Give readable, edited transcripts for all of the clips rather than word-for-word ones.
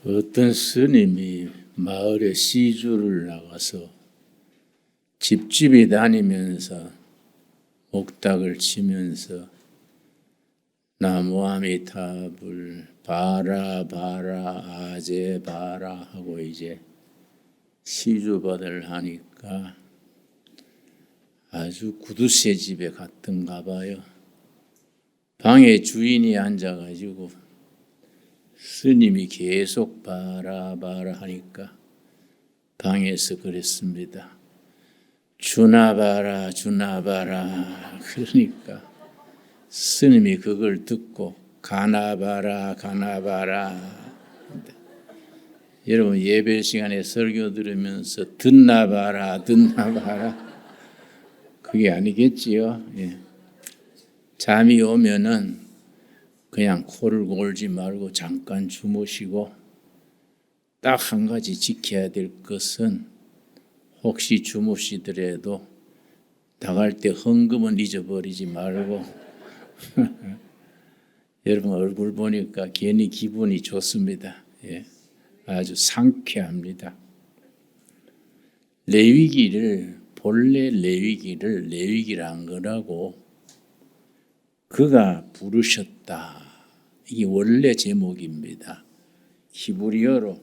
어떤 스님이 마을에 시주를 나가서 집집이 다니면서 목닥을 치면서 나무아미타불 바라 바라 아제 바라 하고 이제 시주받을 하니까 아주 구두쇠 집에 갔던가 봐요. 방에 주인이 앉아가지고 스님이 계속 바라 바라 하니까 방에서 그랬습니다. 주나바라 주나바라. 그러니까 스님이 그걸 듣고 가나바라 가나바라. 여러분 예배 시간에 설교 들으면서 듣나바라 듣나바라. 그게 아니겠지요. 예. 잠이 오면은 그냥 코를 골지 말고 잠깐 주무시고, 딱 한 가지 지켜야 될 것은 혹시 주무시더라도 나갈 때 헌금은 잊어버리지 말고 여러분 얼굴 보니까 괜히 기분이 좋습니다. 예. 아주 상쾌합니다. 레위기를 본래 레위기를 레위기란 거라고 그가 부르셨다. 이게 원래 제목입니다. 히브리어로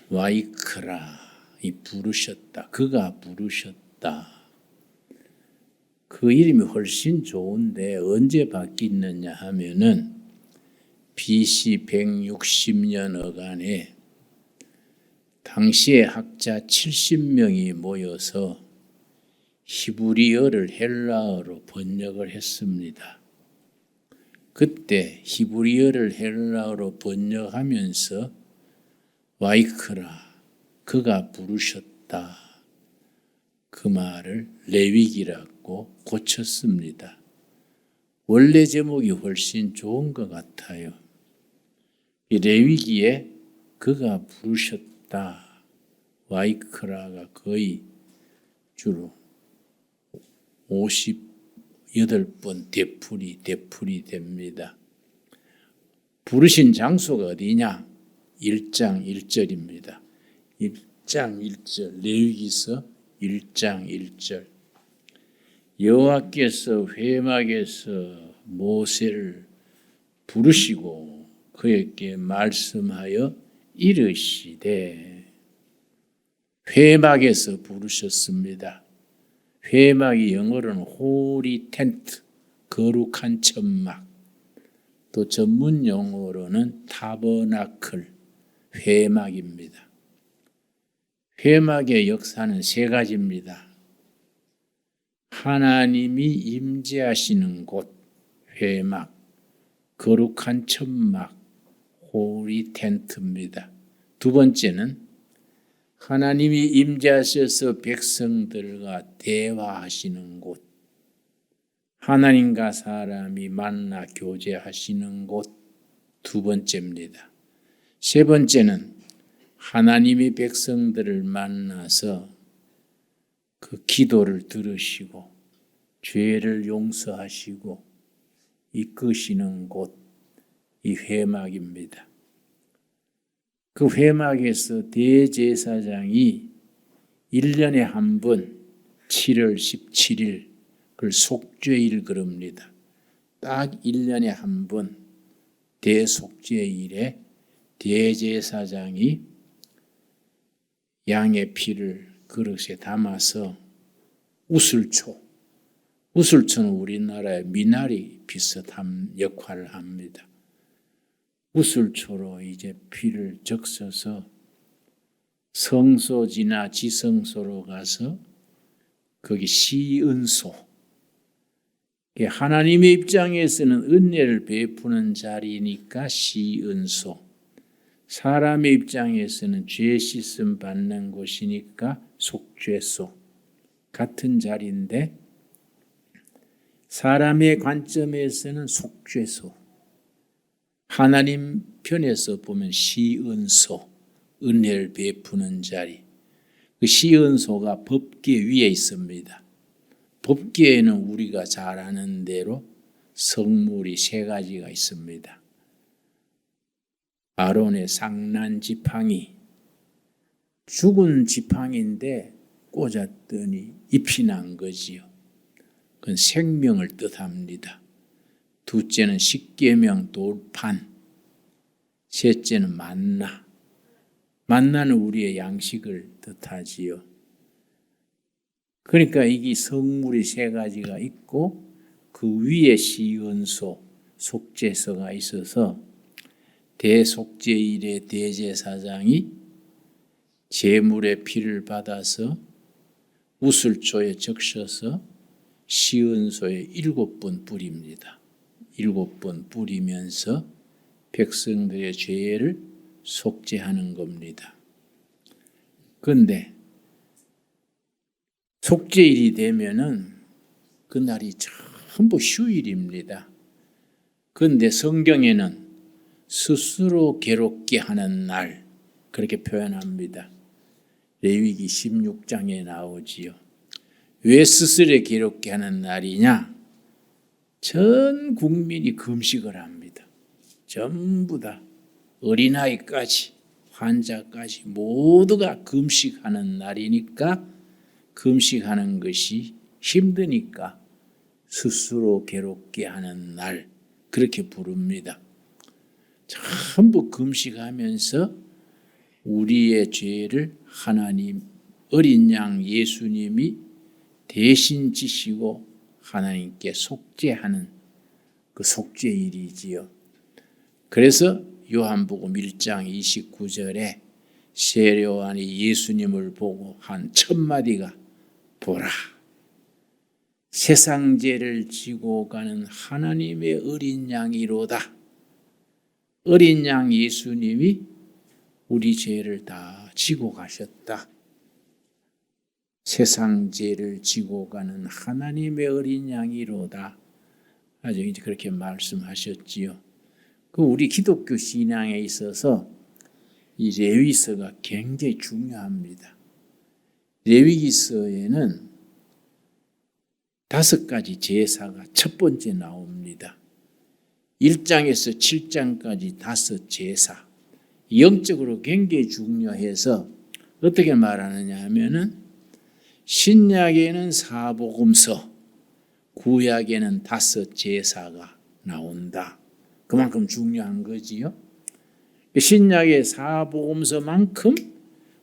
와이크라, 이 부르셨다. 그가 부르셨다. 그 이름이 훨씬 좋은데 언제 바뀌었느냐 하면은 BC 160년 어간에 당시에 학자 70명이 모여서 히브리어를 헬라어로 번역을 했습니다. 그때 히브리어를 헬라어로 번역하면서 와이크라, 그가 부르셨다, 그 말을 레위기라고 고쳤습니다. 원래 제목이 훨씬 좋은 것 같아요. 이 레위기에 그가 부르셨다, 와이크라가 거의 주로 58번 대풀이 됩니다. 부르신 장소가 어디냐? 1장 1절입니다. 1장 1절, 레위기서 1장 1절. 여호와께서 회막에서 모세를 부르시고 그에게 말씀하여 이르시되, 회막에서 부르셨습니다. 회막이 영어로는 홀리 텐트, 거룩한 천막, 또 전문 용어로는 타버나클, 회막입니다. 회막의 역사는 세 가지입니다. 하나님이 임재하시는 곳, 회막, 거룩한 천막, 홀리 텐트입니다. 두 번째는 하나님이 임재하셔서 백성들과 대화하시는 곳, 하나님과 사람이 만나 교제하시는 곳, 두 번째입니다. 세 번째는 하나님이 백성들을 만나서 그 기도를 들으시고 죄를 용서하시고 이끄시는 곳, 이 회막입니다. 그 회막에서 대제사장이 1년에 한 번 7월 17일 그걸 속죄일 그럽니다. 딱 1년에 한 번 대속죄일에 대제사장이 양의 피를 그릇에 담아서 우슬초는 우리나라의 미나리 비슷한 역할을 합니다. 우슬초로 이제 피를 적셔서 성소지나 지성소로 가서 거기 시은소, 하나님의 입장에서는 은혜를 베푸는 자리니까 시은소, 사람의 입장에서는 죄 씻음 받는 곳이니까 속죄소, 같은 자리인데 사람의 관점에서는 속죄소, 하나님 편에서 보면 시은소, 은혜를 베푸는 자리. 그 시은소가 법궤 위에 있습니다. 법궤에는 우리가 잘 아는 대로 성물이 세 가지가 있습니다. 아론의 상난 지팡이, 죽은 지팡이인데 꽂았더니 잎이 난 거지요. 그건 생명을 뜻합니다. 둘째는 십계명 돌판, 셋째는 만나. 만나는 우리의 양식을 뜻하지요. 그러니까 이게 성물이 세 가지가 있고 그 위에 시은소, 속죄서가 있어서 대속죄일의 대제사장이 제물의 피를 받아서 우슬초에 적셔서 시은소에 7번 뿌립니다. 7번 뿌리면서 백성들의 죄를 속죄하는 겁니다. 그런데 속죄일이 되면은 그날이 전부 휴일입니다. 그런데 성경에는 스스로 괴롭게 하는 날 그렇게 표현합니다. 레위기 16장에 나오지요. 왜 스스로 괴롭게 하는 날이냐? 전 국민이 금식을 합니다. 전부 다 어린아이까지 환자까지 모두가 금식하는 날이니까 금식하는 것이 힘드니까 스스로 괴롭게 하는 날 그렇게 부릅니다. 전부 금식하면서 우리의 죄를 하나님 어린 양 예수님이 대신 지시고 하나님께 속죄하는 그 속죄일이지요. 그래서 요한복음 1장 29절에 세례요한이 예수님을 보고 한 첫 마디가 보라, 세상 죄를 지고 가는 하나님의 어린 양이로다. 어린 양 예수님이 우리 죄를 다 지고 가셨다. 세상 죄를 지고 가는 하나님의 어린 양이로다. 아주 이제 그렇게 말씀하셨지요. 그 우리 기독교 신앙에 있어서 이 레위서가 굉장히 중요합니다. 레위기서에는 5가지 제사가 첫 번째 나옵니다. 1장에서 7장까지 5 제사. 영적으로 굉장히 중요해서 어떻게 말하느냐 하면은 신약에는 사복음서, 구약에는 5 제사가 나온다. 그만큼 중요한 거지요. 신약의 사복음서만큼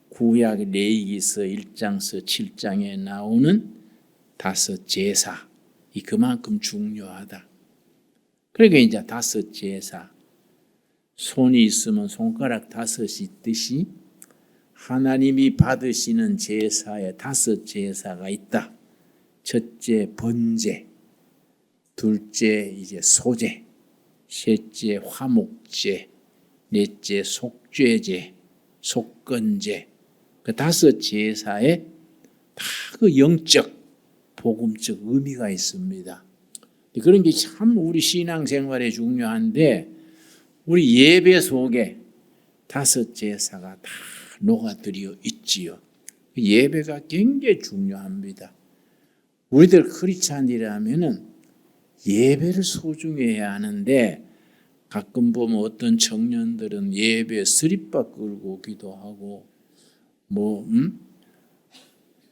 구약 레위기서 1장서 7장에 나오는 5 제사, 이 그만큼 중요하다. 그러니까 이제 5 제사, 손이 있으면 손가락 5이 있듯이 하나님이 받으시는 제사에 5 제사가 있다. 첫째 번제, 둘째 이제 소제, 셋째 화목제, 넷째 속죄제, 속건제. 그 5 제사에 다 그 영적, 복음적 의미가 있습니다. 그런 게 참 우리 신앙생활에 중요한데 우리 예배 속에 5 제사가 다 녹아들어 있지요. 예배가 굉장히 중요합니다. 우리들 크리스찬이라면은 예배를 소중해야 하는데 가끔 보면 어떤 청년들은 예배 스립박 끌고 기도하고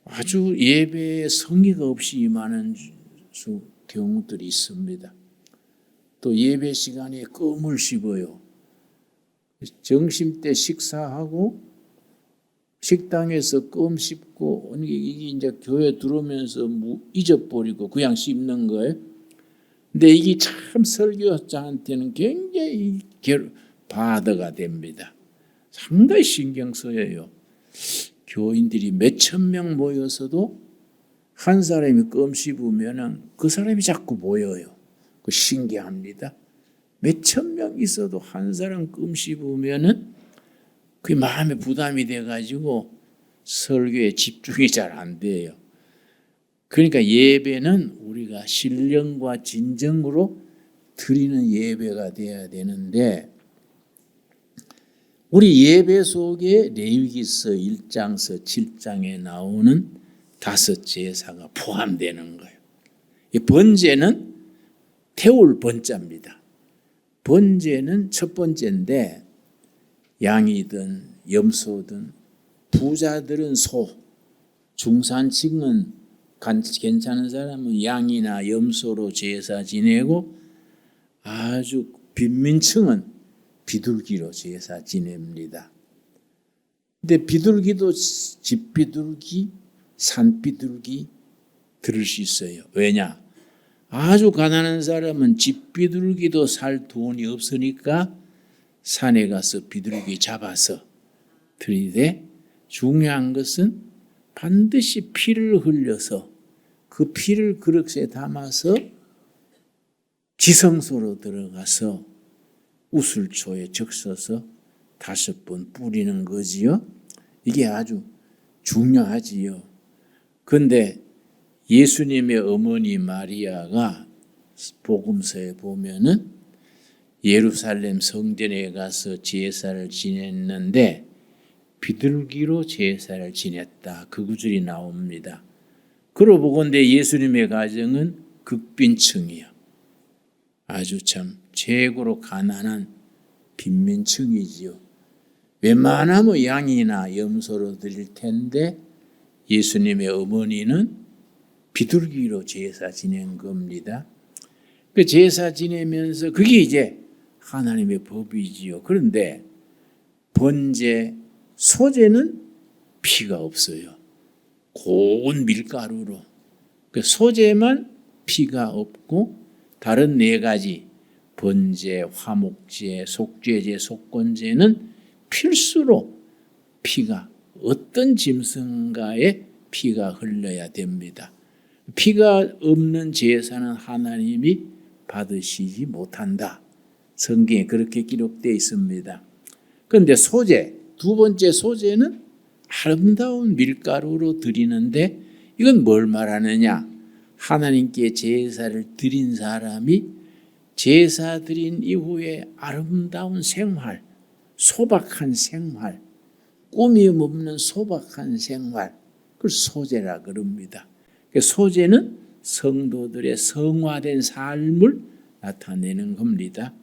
아주 예배에 성의가 없이 임하는 경우들이 있습니다. 또 예배 시간에 껌을 씹어요. 점심 때 식사하고 식당에서 껌 씹고 이게 이제 교회 들어오면서 잊어버리고 그냥 씹는 거예요. 근데 이게 참 설교자한테는 굉장히 바드가 됩니다. 상당히 신경 써요. 교인들이 몇천 명 모여서도 한 사람이 껌 씹으면 그 사람이 자꾸 모여요. 그 신기합니다. 몇천 명 있어도 한 사람 껌 씹으면 그게 마음에 부담이 돼가지고 설교에 집중이 잘 안 돼요. 그러니까 예배는 우리가 신령과 진정으로 드리는 예배가 돼야 되는데 우리 예배 속에 레위기서 1장서 7장에 나오는 5 제사가 포함되는 거예요. 이 번제는 태울 번자입니다. 번제는 첫 번째인데 양이든 염소든 부자들은 소, 중산층은 괜찮은 사람은 양이나 염소로 제사 지내고 아주 빈민층은 비둘기로 제사 지냅니다. 근데 비둘기도 집 비둘기, 산 비둘기 들을 수 있어요. 왜냐? 아주 가난한 사람은 집 비둘기도 살 돈이 없으니까 산에 가서 비둘기 잡아서 들이대. 중요한 것은 반드시 피를 흘려서 그 피를 그릇에 담아서 지성소로 들어가서 우슬초에 적셔서 5번 뿌리는 거지요. 이게 아주 중요하지요. 그런데 예수님의 어머니 마리아가 복음서에 보면은 예루살렘 성전에 가서 제사를 지냈는데 비둘기로 제사를 지냈다. 그 구절이 나옵니다. 그러고 보건대 예수님의 가정은 극빈층이요. 아주 참 최고로 가난한 빈민층이지요. 웬만하면 양이나 염소로 드릴 텐데 예수님의 어머니는 비둘기로 제사 지낸 겁니다. 그 제사 지내면서 그게 이제 하나님의 법이지요. 그런데 번제, 소제는 피가 없어요. 고운 밀가루로. 그 소제만 피가 없고 다른 4가지 번제, 화목제, 속죄제, 속건제는 필수로 피가 어떤 짐승가에 피가 흘러야 됩니다. 피가 없는 제사는 하나님이 받으시지 못한다. 성경에 그렇게 기록되어 있습니다. 그런데 소제, 2번째 소제는 아름다운 밀가루로 드리는데 이건 뭘 말하느냐? 하나님께 제사를 드린 사람이 제사 드린 이후에 아름다운 생활, 소박한 생활, 꾸밈 없는 소박한 생활, 그걸 소제라 그럽니다. 소제는 성도들의 성화된 삶을 나타내는 겁니다.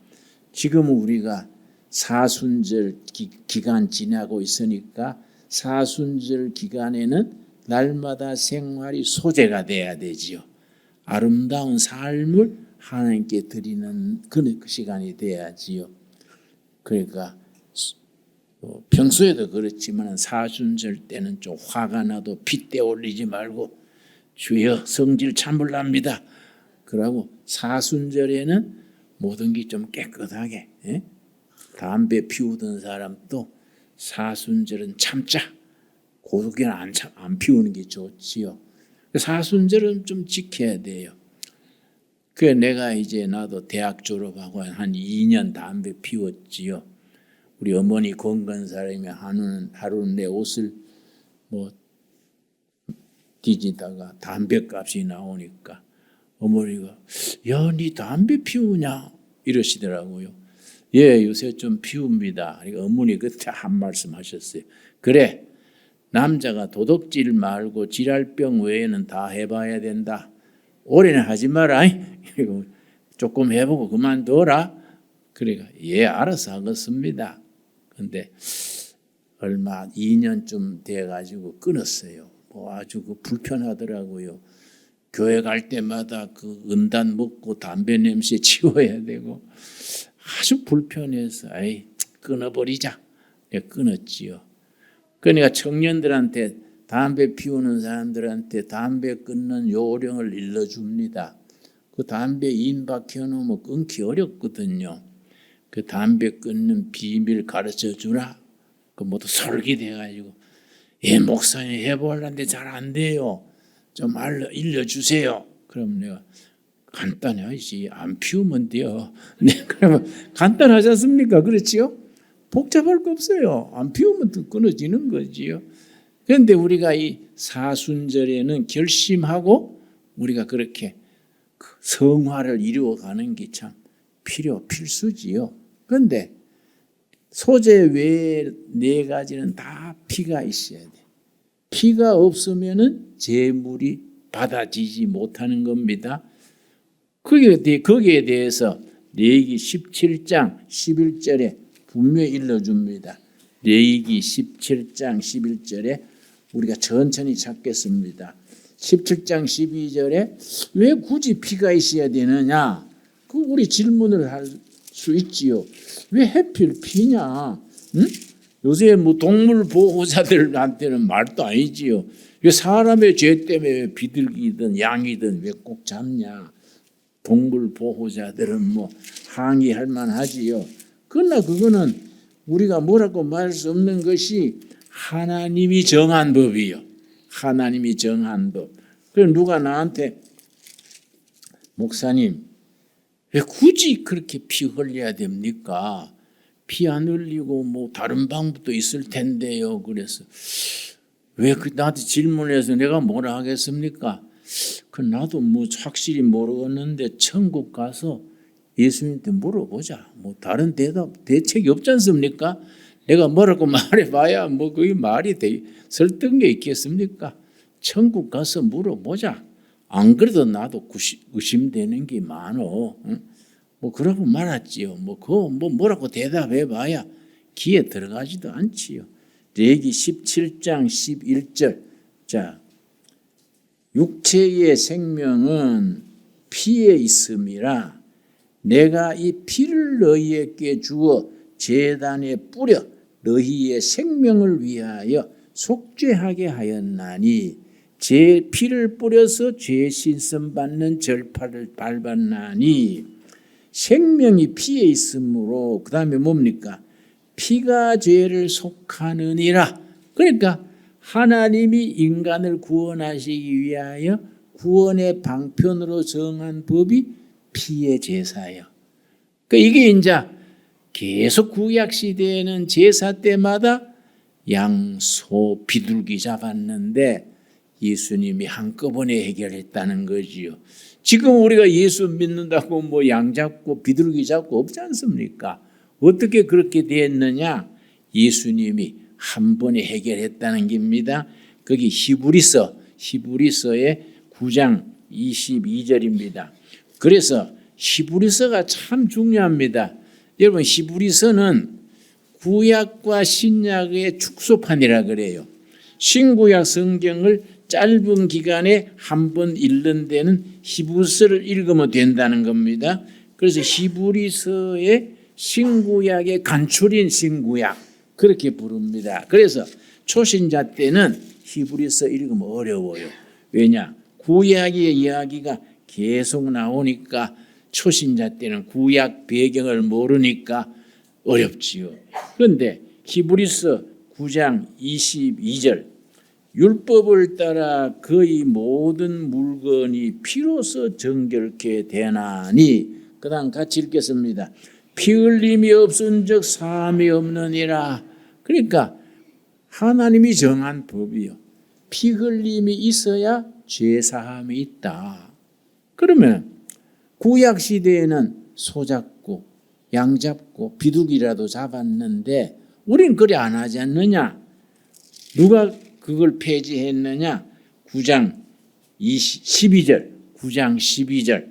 지금 우리가 사순절 기간 지나고 있으니까 사순절 기간에는 날마다 생활이 소제가 돼야 되지요. 아름다운 삶을 하나님께 드리는 그 시간이 돼야지요. 그러니까 평소에도 그렇지만 사순절 때는 좀 화가 나도 핏대 올리지 말고 주여 성질 참을랍니다. 그러고 사순절에는 모든 게 좀 깨끗하게, 담배 피우던 사람도 사순절은 참자. 고속에는 안 피우는 게 좋지요. 사순절은 좀 지켜야 돼요. 그래 내가 이제 나도 대학 졸업하고 한 2년 담배 피웠지요. 우리 어머니 건강한 사람이 하루는 내 옷을 뒤지다가 담배값이 나오니까 어머니가 야, 니 담배 피우냐? 이러시더라고요. 예, 요새 좀 피웁니다. 어머니 그때 한 말씀 하셨어요. 그래, 남자가 도둑질 말고 지랄병 외에는 다 해봐야 된다. 올해는 하지 마라. 조금 해보고 그만둬라. 그러니까 예, 알아서 하겠습니다. 근데 얼마 2년쯤 돼가지고 끊었어요. 아주 불편하더라고요. 교회 갈 때마다 그 은단 먹고 담배 냄새 치워야 되고 아주 불편해서 끊어버리자. 내가 끊었지요. 그러니까 청년들한테 담배 피우는 사람들한테 담배 끊는 요령을 일러줍니다. 그 담배 인박혀 놓으면 끊기 어렵거든요. 그 담배 끊는 비밀 가르쳐 주라. 그 모두 설계돼가지고 목사님 해보려는데 잘 안 돼요. 좀 일러주세요. 그럼 내가 간단하지. 안 피우면 돼요. 네, 그러면 간단하지 않습니까? 그렇지요? 복잡할 거 없어요. 안 피우면 또 끊어지는 거지요. 그런데 우리가 이 사순절에는 결심하고 우리가 그렇게 성화를 이루어가는 게 참 필수지요. 그런데 소제 외에 4가지는 다 피가 있어야 돼. 피가 없으면은 제물이 받아지지 못하는 겁니다. 거기에 대해서 레위기 17장 11절에 분명히 일러줍니다. 레위기 17장 11절에 우리가 천천히 찾겠습니다. 17장 12절에 왜 굳이 피가 있어야 되느냐? 그 우리 질문을 할 수 있지요. 왜 하필 피냐? 응? 요새 뭐 동물 보호자들한테는 말도 아니지요. 왜 사람의 죄 때문에 비둘기든 양이든 왜 꼭 잡냐? 동물 보호자들은 뭐 항의할 만하지요. 그러나 그거는 우리가 뭐라고 말할 수 없는 것이 하나님이 정한 법이요. 하나님이 정한 법. 그래서 누가 나한테 목사님 왜 굳이 그렇게 피 흘려야 됩니까? 피 안 흘리고 뭐 다른 방법도 있을 텐데요. 그래서 왜 나한테 질문해서 내가 뭐라 하겠습니까? 그 나도 뭐 확실히 모르겠는데 천국 가서 예수님한테 물어보자. 뭐 다른 대책이 없지 않습니까? 내가 뭐라고 말해봐야 뭐 그게 말이 설득력 있겠습니까? 천국 가서 물어보자. 안 그래도 나도 의심되는 게 많어. 응? 뭐 그러고 말았지요. 뭐라고 대답해봐야 귀에 들어가지도 않지요. 레위기 17장 11절. 자, 육체의 생명은 피에 있음이라 내가 이 피를 너희에게 주어 제단에 뿌려 너희의 생명을 위하여 속죄하게 하였나니 제 피를 뿌려서 죄 신선 받는 절파를 밟았나니 생명이 피에 있으므로 그 다음에 뭡니까? 피가 죄를 속하느니라. 그러니까 하나님이 인간을 구원하시기 위하여 구원의 방편으로 정한 법이 피의 제사예요. 그러니까 이게 이제 계속 구약 시대에는 제사 때마다 양, 소, 비둘기 잡았는데 예수님이 한꺼번에 해결했다는 거지요. 지금 우리가 예수 믿는다고 뭐 양 잡고 비둘기 잡고 없지 않습니까? 어떻게 그렇게 됐느냐? 예수님이 한 번에 해결했다는 겁니다. 거기 히브리서의 9장 22절입니다. 그래서 히브리서가 참 중요합니다. 여러분 히브리서는 구약과 신약의 축소판이라 그래요. 신구약 성경을 짧은 기간에 한 번 읽는 데는 히브리서를 읽으면 된다는 겁니다. 그래서 히브리서의 신구약의 간추린 신구약 그렇게 부릅니다. 그래서 초신자 때는 히브리서 읽으면 어려워요. 왜냐? 구약의 이야기가 계속 나오니까 초신자 때는 구약 배경을 모르니까 어렵지요. 그런데 히브리서 9장 22절 율법을 따라 거의 모든 물건이 피로서 정결케 되나니 그 다음 같이 읽겠습니다. 피 흘림이 없은즉 사함이 없느니라. 그러니까 하나님이 정한 법이요. 피 흘림이 있어야 죄사함이 있다. 그러면 구약 시대에는 소 잡고 양 잡고 비둘기라도 잡았는데 우리는 그래 안 하지 않느냐? 누가 그걸 폐지했느냐? 9장 12절 9장 12절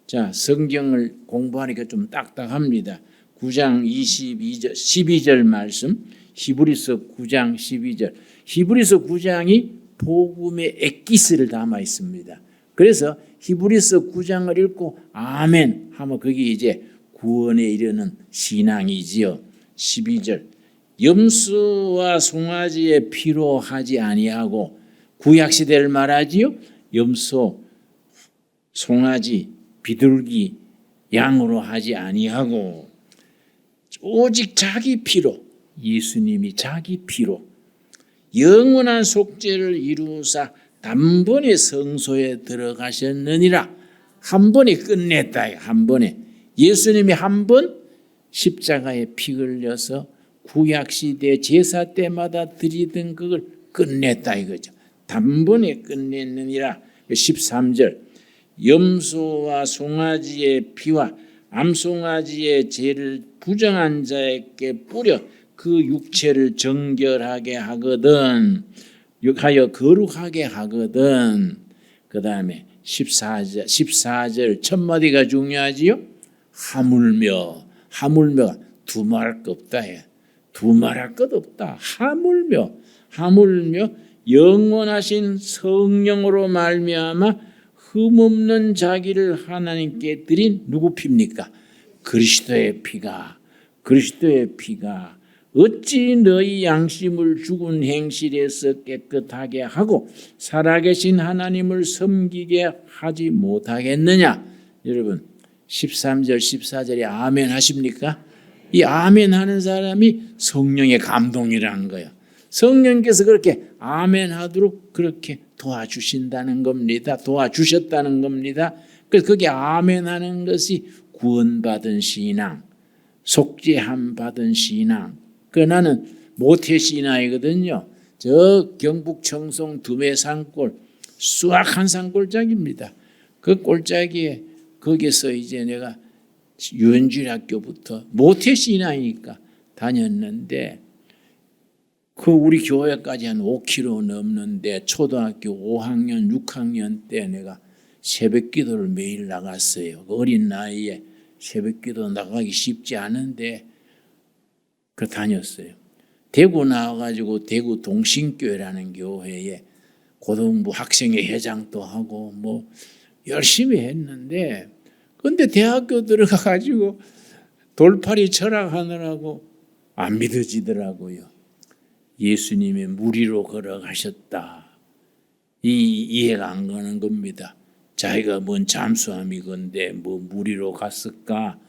자 성경을 공부하니까 좀 딱딱합니다. 9장 22절 12절 말씀 히브리서 9장 12절 히브리서 9장이 복음의 엑기스를 담아 있습니다. 그래서 히브리서 9장을 읽고 아멘 하면 그게 이제 구원에 이르는 신앙이지요. 12절 염소와 송아지의 피로 하지 아니하고 구약 시대를 말하지요. 염소, 송아지, 비둘기, 양으로 하지 아니하고 오직 자기 피로 예수님이 자기 피로 영원한 속죄를 이루사 단번에 성소에 들어가셨느니라. 한 번에 끝냈다. 한 번에 예수님이 한 번 십자가에 피 흘려서 구약시대 제사 때마다 드리던 그걸 끝냈다 이거죠. 단번에 끝냈느니라. 13절 염소와 송아지의 피와 암송아지의 죄를 부정한 자에게 뿌려 그 육체를 정결하게 하거든 하여 거룩하게 하거든. 그 다음에 14절 첫 마디가 중요하지요. 하물며 두말할 거 없다. 두말할 것 없다. 하물며 영원하신 성령으로 말미암아 흠없는 자기를 하나님께 드린 누구 피입니까? 그리스도의 피가 어찌 너희 양심을 죽은 행실에서 깨끗하게 하고 살아계신 하나님을 섬기게 하지 못하겠느냐? 여러분 13절 14절에 아멘 하십니까? 이 아멘 하는 사람이 성령의 감동이라는 거예요. 성령께서 그렇게 아멘 하도록 그렇게 도와주신다는 겁니다. 도와주셨다는 겁니다. 그래서 그게 아멘 하는 것이 구원받은 신앙, 속죄함 받은 신앙. 그 나는 모태 신앙이거든요. 저 경북 청송 두메산골 수악한 산골짜기입니다. 그 골짜기에 거기서 이제 내가 유엔주일학교부터 모태 신앙이니까 다녔는데 그 우리 교회까지 한 5km 넘는데 초등학교 5학년, 6학년 때 내가 새벽 기도를 매일 나갔어요. 어린 나이에 새벽 기도 나가기 쉽지 않은데 그 다녔어요. 대구 나와가지고 대구 동신교회라는 교회에 고등부 학생회 회장도 하고 뭐 열심히 했는데 근데 대학교 들어가가지고 돌팔이 철학하느라고 안 믿어지더라고요. 예수님이 물 위로 걸어가셨다. 이해가 안 가는 겁니다. 자기가 뭔 잠수함이건데 뭐 물 위로 갔을까?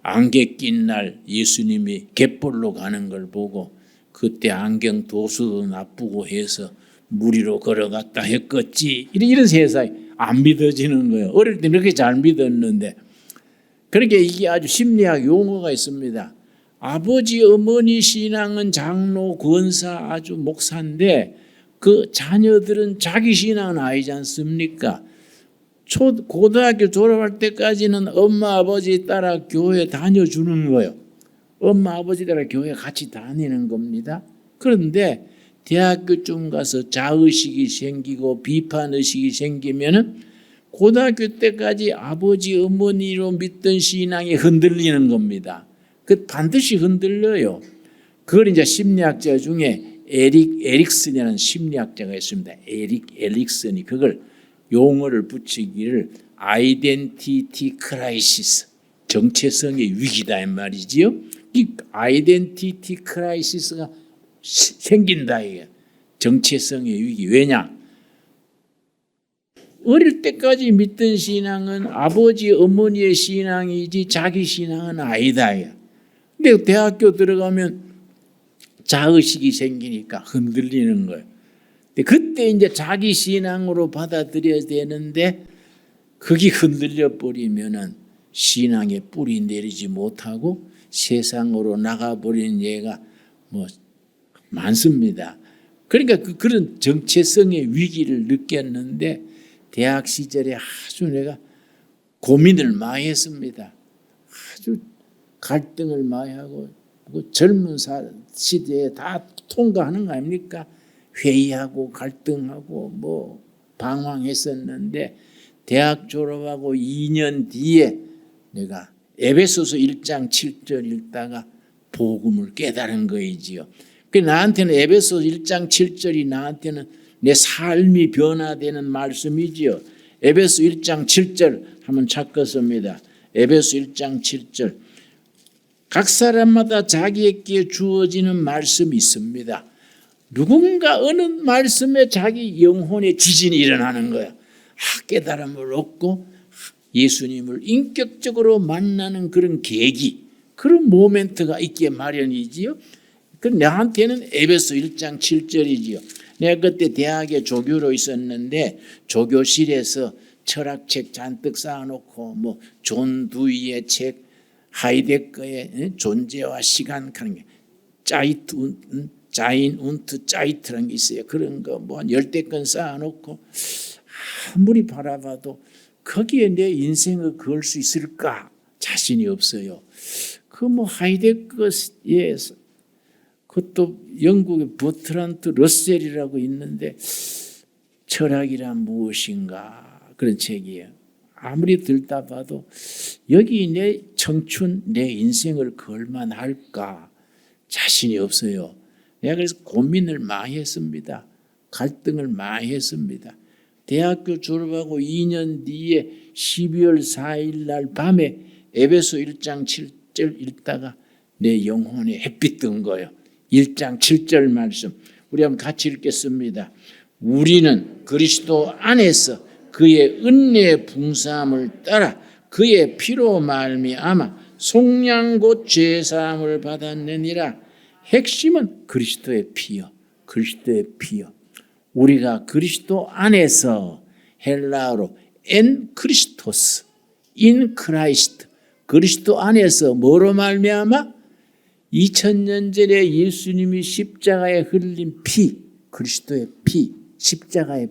안개 낀 날 예수님이 갯벌로 가는 걸 보고 그때 안경 도수도 나쁘고 해서 물 위로 걸어갔다 했겠지. 이런 세상이 안 믿어지는 거예요. 어릴 때 이렇게 잘 믿었는데. 그러니까 이게 아주 심리학 용어가 있습니다. 아버지 어머니 신앙은 장로 권사 아주 목사인데 그 자녀들은 자기 신앙은 아니지 않습니까? 고등학교 졸업할 때까지는 엄마 아버지 따라 교회 다녀주는 거예요. 엄마 아버지 따라 교회 같이 다니는 겁니다. 그런데 대학교쯤 가서 자의식이 생기고 비판의식이 생기면은 고등학교 때까지 아버지 어머니로 믿던 신앙이 흔들리는 겁니다. 그 반드시 흔들려요. 그걸 이제 심리학자 중에 에릭슨이라는 심리학자가 있습니다. 에릭슨이 그걸 용어를 붙이기를 아이덴티티 크라이시스, 정체성의 위기다 이 말이지요. 이 아이덴티티 크라이시스가 생긴다 이게 정체성의 위기. 왜냐? 어릴 때까지 믿던 신앙은 아버지 어머니의 신앙이지 자기 신앙은 아니다. 근데 대학교 들어가면 자의식이 생기니까 흔들리는 거예요. 근데 그때 이제 자기 신앙으로 받아들여야 되는데 그게 흔들려 버리면은 신앙에 뿌리 내리지 못하고 세상으로 나가버린 예가 뭐 많습니다. 그러니까 그런 정체성의 위기를 느꼈는데 대학 시절에 아주 내가 고민을 많이 했습니다. 아주 갈등을 많이 하고 젊은 시대에 다 통과하는 거 아닙니까? 회의하고 갈등하고 뭐 방황했었는데 대학 졸업하고 2년 뒤에 내가 에베소서 1장 7절 읽다가 복음을 깨달은 거이지요. 그 나한테는 에베소서 1장 7절이 나한테는 내 삶이 변화되는 말씀이지요. 에베소 1장 7절 한번 찾겠습니다. 에베소 1장 7절. 각 사람마다 자기에게 주어지는 말씀이 있습니다. 누군가 어느 말씀에 자기 영혼의 지진이 일어나는 거야. 깨달음을 얻고 예수님을 인격적으로 만나는 그런 계기, 그런 모멘트가 있기에 마련이지요. 그 나한테는 에베소 1장 7절이지요. 내가 그때 대학에 조교로 있었는데 조교실에서 철학책 잔뜩 쌓아놓고 뭐 존 두이의 책, 하이데거의 존재와 시간 하는 게 자인 운트 짜이트라는 게 있어요. 그런 거 뭐 한 10대 건 쌓아놓고 아무리 바라봐도 거기에 내 인생을 그을 수 있을까 자신이 없어요. 그 뭐 하이데거의 그것도 영국의 버트란트 러셀이라고 있는데 철학이란 무엇인가 그런 책이에요. 아무리 들다 봐도 여기 내 청춘 내 인생을 걸만할까 자신이 없어요. 내가 그래서 고민을 많이 했습니다. 갈등을 많이 했습니다. 대학교 졸업하고 2년 뒤에 12월 4일 날 밤에 에베소 1장 7절 읽다가 내 영혼에 햇빛 뜬 거예요. 1장 7절 말씀 우리 한번 같이 읽겠습니다. 우리는 그리스도 안에서 그의 은혜의 풍성함을 따라 그의 피로 말미암아 속량 곧 죄사함을 받았느니라. 핵심은 그리스도의 피요. 그리스도의 피요. 우리가 그리스도 안에서 헬라어로 엔 크리스토스, 인 크라이스트, 그리스도 안에서 뭐로 말미암아 2000년 전에 예수님이 십자가에 흘린 피, 그리스도의 피, 십자가의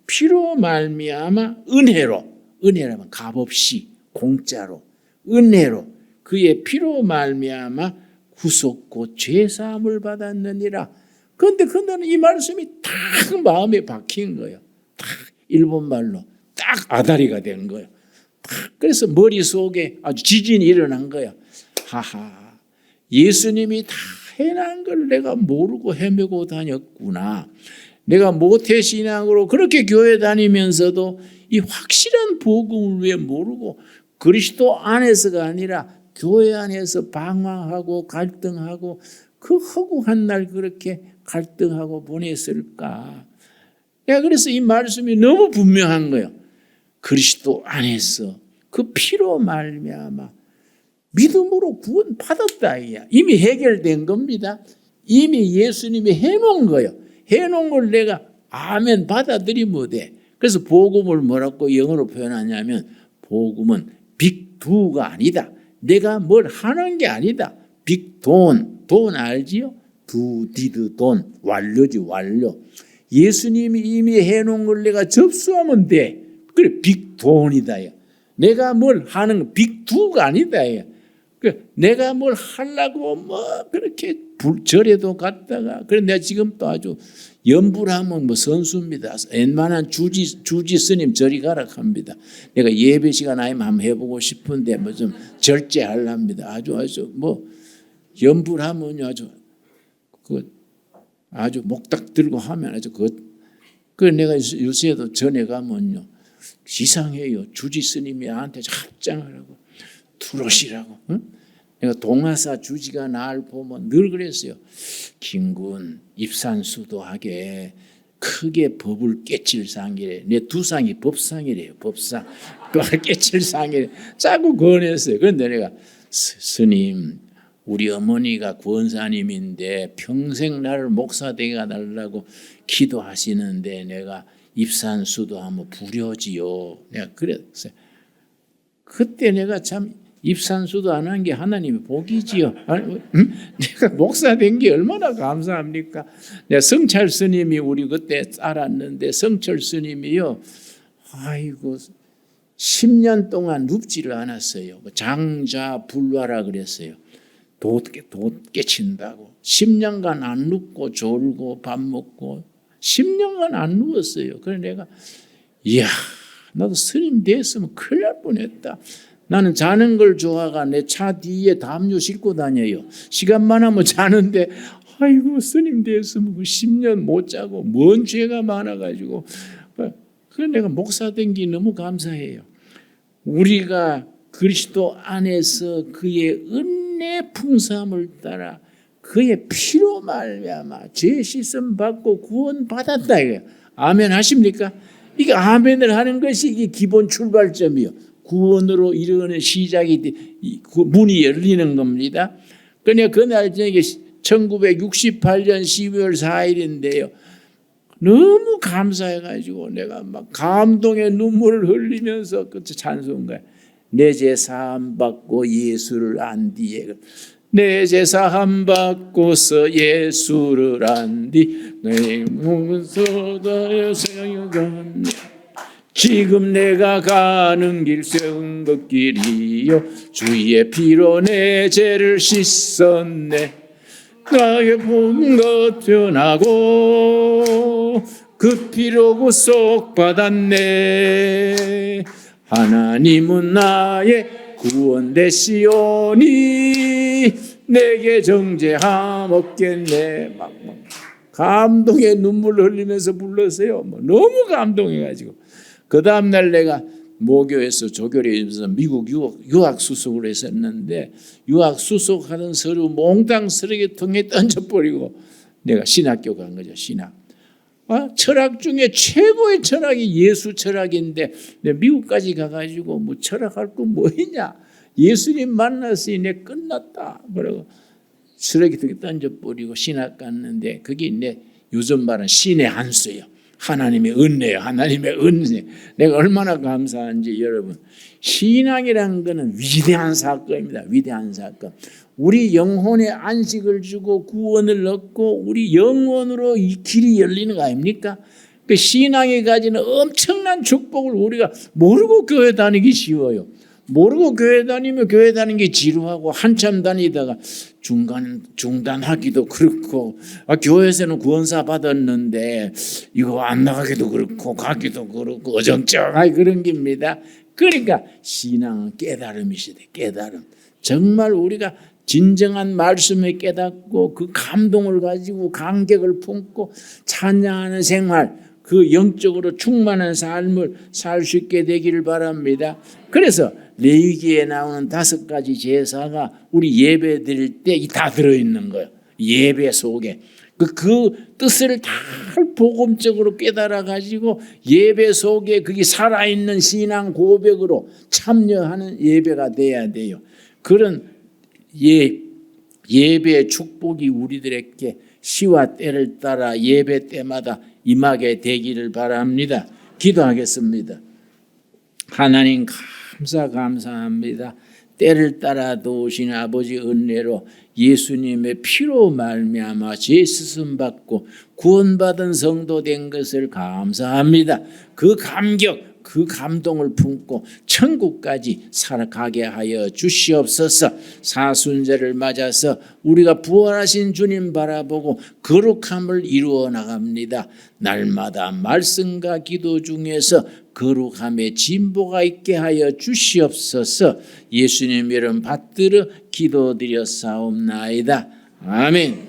피로 말미암아 은혜라면 값없이 공짜로 은혜로 그의 피로 말미암아 구속 곧 죄사함을 받았느니라. 그런데 그는 이 말씀이 딱 마음에 박힌 거예요. 딱 일본말로 딱 아다리가 된 거예요. 딱 그래서 머릿속에 아주 지진이 일어난 거예요. 하하, 예수님이 다 해난 걸 내가 모르고 헤매고 다녔구나. 내가 모태신앙으로 그렇게 교회 다니면서도 이 확실한 복음을 왜 모르고 그리스도 안에서가 아니라 교회 안에서 방황하고 갈등하고 그 허구한 날 그렇게 갈등하고 보냈을까. 내가 그래서 이 말씀이 너무 분명한 거예요. 그리스도 안에서 그 피로 말미암아 믿음으로 구원 받았다. 이미 해결된 겁니다. 이미 예수님이 해놓은 거예요. 해놓은 걸 내가 아멘 받아들이면 돼. 그래서 복음을 뭐라고 영어로 표현하냐면 복음은 빅두가 아니다. 내가 뭘 하는 게 아니다. 빅돈, 돈 알지요? 두디드 돈, 완료지 완료. 예수님이 이미 해놓은 걸 내가 접수하면 돼. 그래 빅돈이다. 내가 뭘 하는 빅두가 아니다. 내가 뭘 하려고 뭐 그렇게 절에도 갔다가 그래 내가 지금 또 아주 연불하면 뭐 선수입니다. 웬만한 주지 스님 저리 가라 합니다. 내가 예배 시간 아니면 한번 해보고 싶은데 뭐 좀 절제하랍니다. 아주 뭐 연불하면 아주 목딱 들고 하면 아주 그 내가 요새도 전에 가면요 이상해요. 주지 스님이 나한테 합장하라고 들어오시라고. 응? 내가 동화사 주지가 날 보면 늘 그랬어요. 김군 입산수도하게 크게 법을 깨칠 상이래. 내 두 상이 법상이래요. 법상. 깨칠 상이래. 자꾸 권했어요. 그런데 내가 스님 우리 어머니가 권사님인데 평생 나를 목사 되게 해달라고 기도하시는데 내가 입산수도 한번 부려지요. 내가 그랬어요. 그때 내가 참 입산수도 안 한 게 하나님의 복이지요. 내가 목사 된 게 얼마나 감사합니까? 내가 성찰 스님이 우리 그때 알았는데 성철 스님이요. 아이고 10년 동안 눕지를 않았어요. 장자불화라 그랬어요. 도 깨친다고. 10년간 안 눕고 졸고 밥 먹고 10년간 안 누웠어요. 그래서 내가 이야 나도 스님 됐으면 큰일 날 뻔했다. 나는 자는 걸 좋아가 내 차 뒤에 담요 싣고 다녀요. 시간만 하면 자는데 아이고 스님 됐으면 10년 못 자고 뭔 죄가 많아가지고 그래서 내가 목사 된 게 너무 감사해요. 우리가 그리스도 안에서 그의 은혜 풍성함을 따라 그의 피로 말미암아 죄 씻음 받고 구원 받았다 이거예요. 아멘 하십니까? 이게 아멘을 하는 것이 이게 기본 출발점이요. 구원으로 이르는 시작이 문이 열리는 겁니다. 그러니까 그날 저녁에 1968년 12월 4일인데요. 너무 감사해가지고 내가 막 감동의 눈물을 흘리면서 그 찬송가에 내 죄 사함 받고 예수를 안 뒤에 내 죄 사함 받고서 예수를 안 뒤 내 몸소다여 생각하네 지금 내가 가는 길 생각길이요 주의 피로 내 죄를 씻었네 나의 본것 변하고 그 피로 구속 받았네 하나님은 나의 구원 되시오니 내게 정죄함 없겠네. 막 감동의 눈물 흘리면서 불렀어요. 너무 감동해가지고. 그 다음날 내가 모교에서 조교를 해서 미국 유학 수속을 했었는데 유학 수속하는 서류 몽땅 쓰레기통에 던져버리고 내가 신학교 간 거죠. 신학. 철학 중에 최고의 철학이 예수 철학인데 내가 미국까지 가가지고 철학할 거 뭐 있냐. 예수님 만났으니 내 끝났다. 그러고 쓰레기통에 던져버리고 신학 갔는데 그게 요즘 말은 신의 한 수예요. 하나님의 은혜예요. 하나님의 은혜. 내가 얼마나 감사한지 여러분. 신앙이라는 것은 위대한 사건입니다. 위대한 사건. 우리 영혼에 안식을 주고 구원을 얻고 우리 영혼으로 이 길이 열리는 거 아닙니까? 그 신앙이 가지는 엄청난 축복을 우리가 모르고 교회 다니기 쉬워요. 모르고 교회 다니면 교회 다니는 게 지루하고 한참 다니다가 중단하기도 그렇고 교회에서는 구원사 받았는데 이거 안 나가기도 그렇고 가기도 그렇고 어정쩡하게 그런 겁니다. 그러니까 신앙은 깨달음이시대. 깨달음. 정말 우리가 진정한 말씀을 깨닫고 그 감동을 가지고 감격을 품고 찬양하는 생활, 그 영적으로 충만한 삶을 살 수 있게 되기를 바랍니다. 그래서 레위기에 나오는 5가지 제사가 우리 예배 드릴 때 다 들어있는 거예요. 예배 속에. 그 뜻을 다 복음적으로 깨달아 가지고 예배 속에 그게 살아있는 신앙 고백으로 참여하는 예배가 돼야 돼요. 그런 예배의 축복이 우리들에게 시와 때를 따라 예배 때마다 임하게 되기를 바랍니다. 기도하겠습니다. 하나님 감사합니다. 때를 따라 도우신 아버지 은혜로 예수님의 피로 말미암아 죄 씻음 받고 구원받은 성도 된 것을 감사합니다. 그 감격, 그 감동을 품고 천국까지 살아가게 하여 주시옵소서. 사순절을 맞아서 우리가 부활하신 주님 바라보고 거룩함을 이루어 나갑니다. 날마다 말씀과 기도 중에서 거룩함의 진보가 있게 하여 주시옵소서. 예수님 이름 받들어 기도드렸사옵나이다. 아멘.